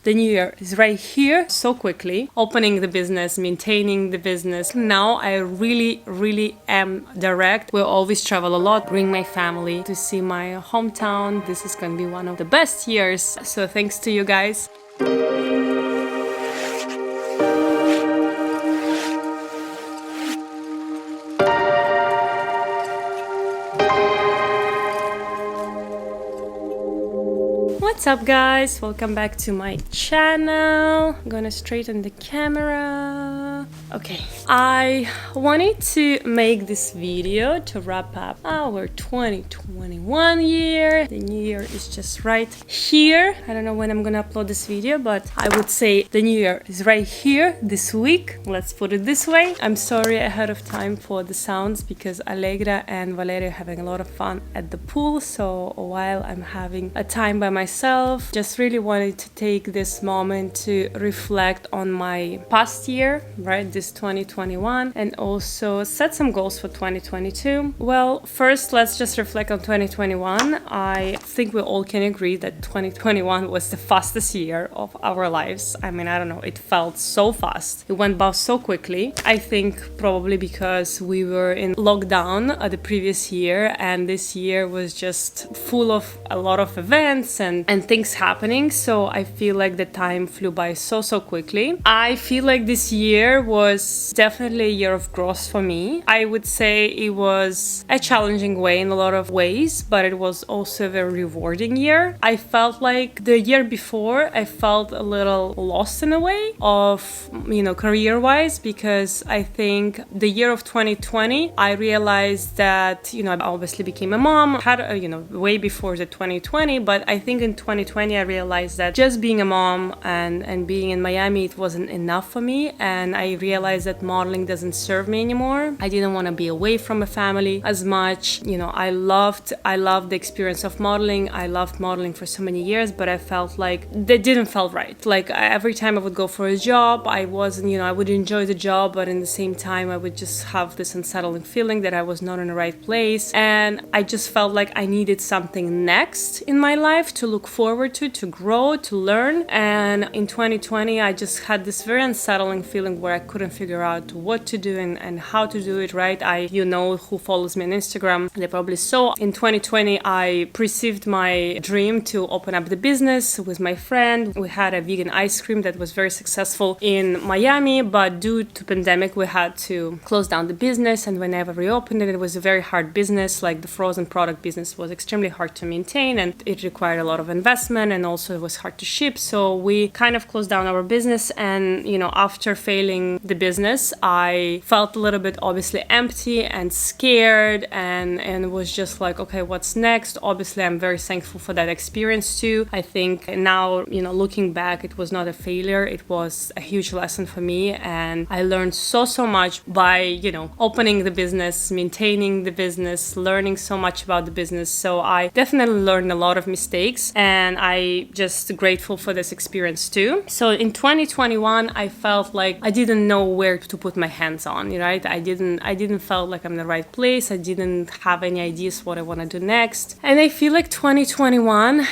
The new year is right here so quickly. Opening the business, maintaining the business. Now I really am direct. We'll always travel a lot, bring my family to see my hometown. This is going to be one of the best years. So thanks to you guys. What's up guys, welcome back to my channel. I'm gonna straighten the camera. Okay, I wanted to make this video to wrap up our 2021 year. The new year is just right here. I don't know when I'm gonna upload this video, but I would say the new year is right here this week. Let's put it this way. I'm sorry ahead of time for the sounds because Allegra and Valeria are having a lot of fun at the pool. So while I'm having a time by myself, just really wanted to take this moment to reflect on my past year, right, this 2021, and also set some goals for 2022. Well, first let's just reflect on 2021. I think we all can agree that 2021 was the fastest year of our lives. I mean, I don't know, it felt so fast. It went by so quickly. I think probably because we were in lockdown the previous year, and this year was just full of a lot of events and things happening. So I feel like the time flew by so quickly. I feel like this year was definitely a year of growth for me. I would say it was a challenging way in a lot of ways, but it was also a very rewarding year. I felt like the year before I felt a little lost in a way of, career-wise, because I think the year of 2020 I realized that, I obviously became a mom, had way before the 2020, but I think in 2020 I realized that just being a mom and being in Miami, it wasn't enough for me, and I realized that modeling doesn't serve me anymore. I didn't want to be away from a family as much. I loved the experience of modeling. I loved modeling for so many years, but I felt like that didn't feel right. Like every time I would go for a job, I wasn't, I would enjoy the job, but in the same time I would just have this unsettling feeling that I was not in the right place, and I just felt like I needed something next in my life to look forward to grow, to learn. And in 2020 I just had this very unsettling feeling where I couldn't figure out what to do and how to do it right. Who follows me on Instagram, they probably saw in 2020 I perceived my dream to open up the business with my friend. We had a vegan ice cream that was very successful in Miami, but due to pandemic we had to close down the business, and whenever we reopened it, it was a very hard business. Like the frozen product business was extremely hard to maintain, and it required a lot of investment, and also it was hard to ship. So we kind of closed down our business, and after failing the business I felt a little bit obviously empty and scared, and it was just like, okay, what's next? Obviously I'm very thankful for that experience too. I think now, looking back, it was not a failure, it was a huge lesson for me, and I learned so much by opening the business, maintaining the business, learning so much about the business. So I definitely learned a lot of mistakes, and I just grateful for this experience too. So in 2021 I felt like I didn't know where to put my hands on, right? I didn't felt like I'm in the right place. I didn't have any ideas what I want to do next. And I feel like 2021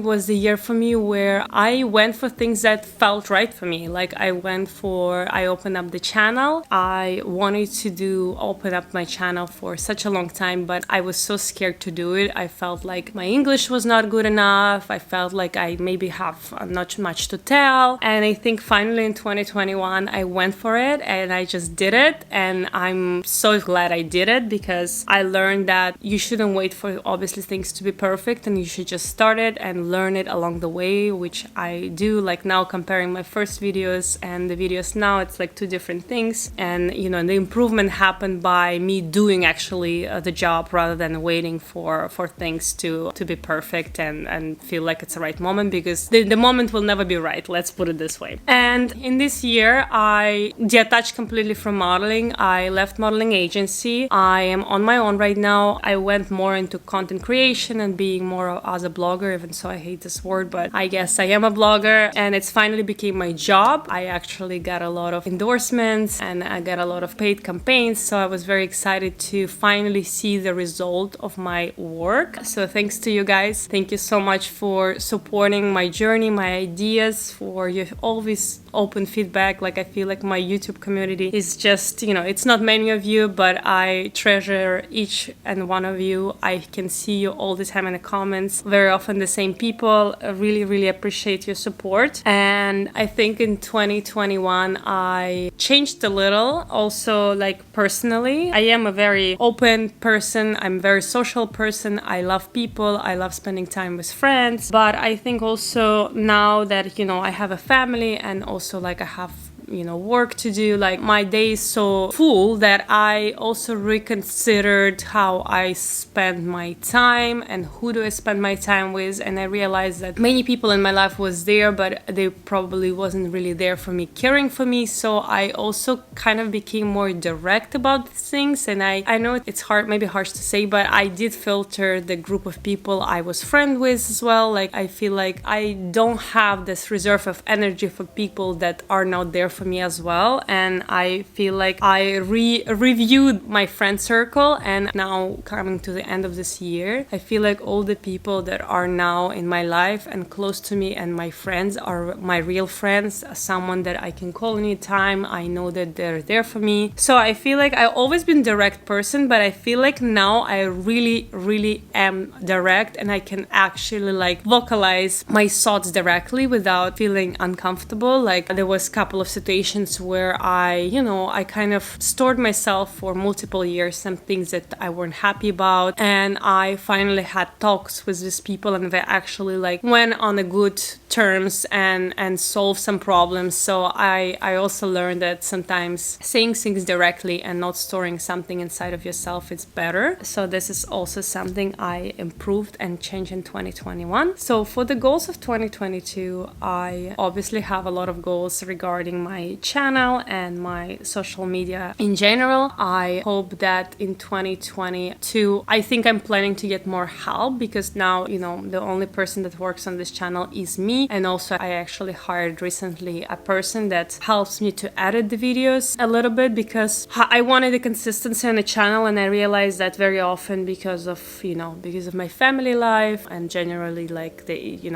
was the year for me where I went for things that felt right for me. Like I opened up the channel. I wanted to open up my channel for such a long time, but I was so scared to do it. I felt like my English was not good enough. I felt like I maybe have not much to tell. And I think finally in 2021 I went for it and I just did it. And I'm so glad I did it, because I learned that you shouldn't wait for obviously things to be perfect, and you should just start it and learn it along the way, which I do. Like now, comparing my first videos and the videos now, it's like two different things. And the improvement happened by me doing actually the job rather than waiting for things to be perfect and feel like it's the right moment, because the moment will never be right, let's put it this way. And in this year I detached completely from modeling. I left modeling agency. I am on my own right now. I went more into content creation and being more as a blogger, even so I hate this word, but I guess I am a blogger, and it's finally became my job. I actually got a lot of endorsements and I got a lot of paid campaigns, so I was very excited to finally see the result of my work. So thanks to you guys. Thank you so much for supporting my journey, my ideas, for your always open feedback. Like, I feel like my YouTube community is just, it's not many of you, but I treasure each and one of you. I can see you all the time in the comments, very often the same people. I really appreciate your support. And I think in 2021 I changed a little also, like, personally. I am a very open person. I'm a very social person. I love people. I love spending time with friends. But I think also now that, I have a family, and also like I have work to do, like my day is so full that I also reconsidered how I spend my time and who do I spend my time with. And I realized that many people in my life was there, but they probably wasn't really there for me, caring for me. So I also kind of became more direct about these things. And I know it's hard, maybe harsh to say, but I did filter the group of people I was friend with as well. Like, I feel like I don't have this reserve of energy for people that are not there for me as well. And I feel like I reviewed my friend circle, and now coming to the end of this year, I feel like all the people that are now in my life and close to me and my friends are my real friends, someone that I can call anytime. I know that they're there for me. So I feel like I've always been a direct person, but I feel like now I really am direct, and I can actually like vocalize my thoughts directly without feeling uncomfortable. Like, there was a couple of situations where I kind of stored myself for multiple years, some things that I weren't happy about, and I finally had talks with these people, and they actually like went on a good terms and solved some problems. So I also learned that sometimes saying things directly and not storing something inside of yourself is better. So this is also something I improved and changed in 2021. So for the goals of 2022, I obviously have a lot of goals regarding my channel and my social media in general. I hope that in 2022, I think I'm planning to get more help, because now, the only person that works on this channel is me. And also I actually hired recently a person that helps me to edit the videos a little bit, because I wanted the consistency on the channel, and I realized that very often because of my family life and generally like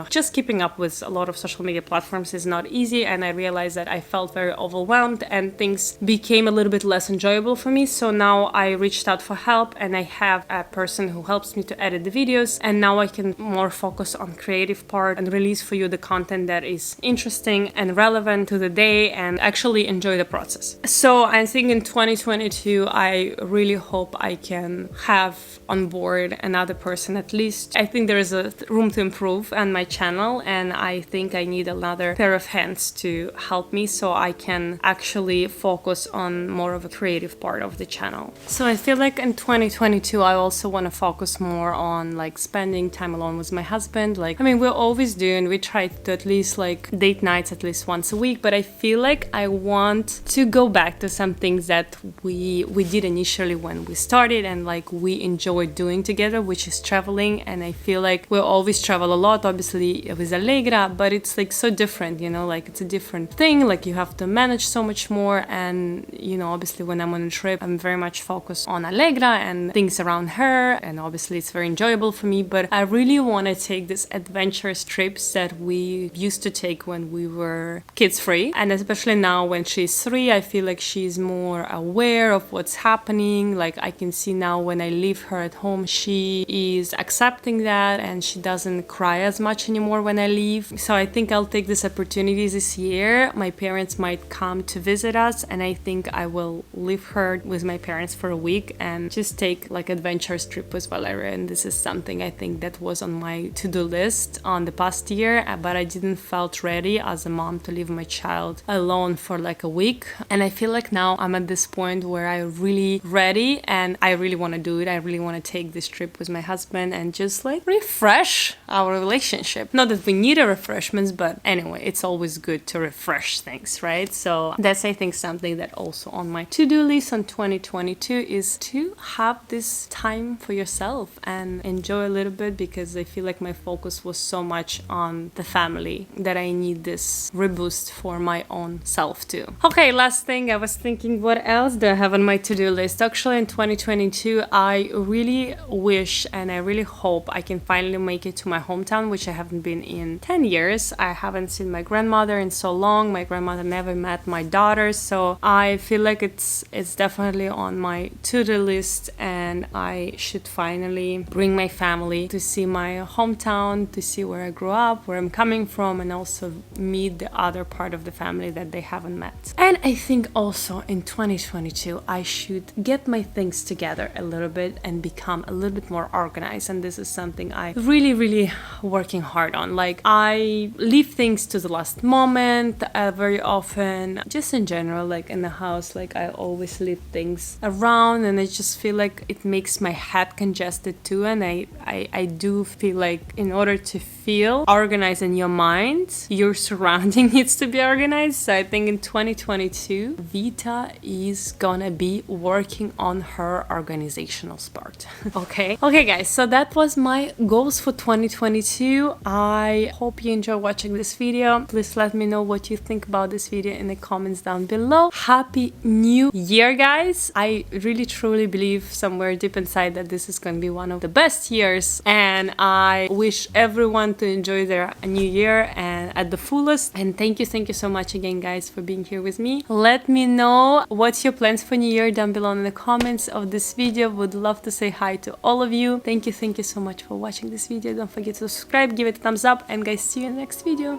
just keeping up with a lot of social media platforms is not easy. And I realized that I felt very overwhelmed and things became a little bit less enjoyable for me. So now I reached out for help, and I have a person who helps me to edit the videos, and now I can more focus on creative part and release for you the content that is interesting and relevant to the day, and actually enjoy the process. So I think in 2022 I really hope I can have on board another person at least. I think there is a room to improve on my channel, and I think I need another pair of hands to help me so I can actually focus on more of a creative part of the channel. So I feel like in 2022 I also want to focus more on like spending time alone with my husband. Like, we always do, and we try to at least like date nights at least once a week, but I feel like I want to go back to some things that we did initially when we started and like we enjoyed doing together, which is traveling. And I feel like we always travel a lot, obviously with Allegra, but it's like so different, like it's a different thing. Like, you have to manage so much more, and obviously when I'm on a trip I'm very much focused on Allegra and things around her, and obviously it's very enjoyable for me. But I really want to take these adventurous trips that we used to take when we were kids free, and especially now when she's 3, I feel like she's more aware of what's happening. Like, I can see now when I leave her at home, she is accepting that, and she doesn't cry as much anymore when I leave. So I think I'll take this opportunity this year. My parents might come to visit us, and I think I will leave her with my parents for a week and just take like adventurous trip with Valeria. And this is something I think that was on my to-do list on the past year, but I didn't felt ready as a mom to leave my child alone for like a week. And I feel like now I'm at this point where I'm really ready, and I really want to do it. I really want to take this trip with my husband and just like refresh our relationship. Not that we need a refreshments, but anyway, it's always good to refresh things, space, right? So that's, I think, something that also on my to-do list on 2022 is to have this time for yourself and enjoy a little bit, because I feel like my focus was so much on the family that I need this reboost for my own self too. Okay, last thing, I was thinking, what else do I have on my to-do list? Actually, in 2022, I really wish and I really hope I can finally make it to my hometown, which I haven't been in 10 years. I haven't seen my grandmother in so long. My grandmother never met my daughters, so I feel like it's definitely on my to-do list, and I should finally bring my family to see my hometown, to see where I grew up, where I'm coming from, and also meet the other part of the family that they haven't met. And I think also in 2022 I should get my things together a little bit and become a little bit more organized, and this is something I really working hard on. Like, I leave things to the last moment very often, just in general, like in the house, like I always leave things around, and I just feel like it makes my head congested too. And I do feel like in order to feel organized in your mind, your surrounding needs to be organized. So I think in 2022 Vita is gonna be working on her organizational part. Okay guys, so that was my goals for 2022. I hope you enjoy watching this video. Please let me know what you think about this video in the comments down below. Happy New Year, guys. I really truly believe somewhere deep inside that this is gonna be one of the best years, and I wish everyone to enjoy their new year and at the fullest. And thank you so much again, guys, for being here with me. Let me know what's your plans for New Year down below in the comments of this video. Would love to say hi to all of you. Thank you so much for watching this video. Don't forget to subscribe, give it a thumbs up, and guys, see you in the next video.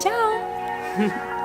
Ciao.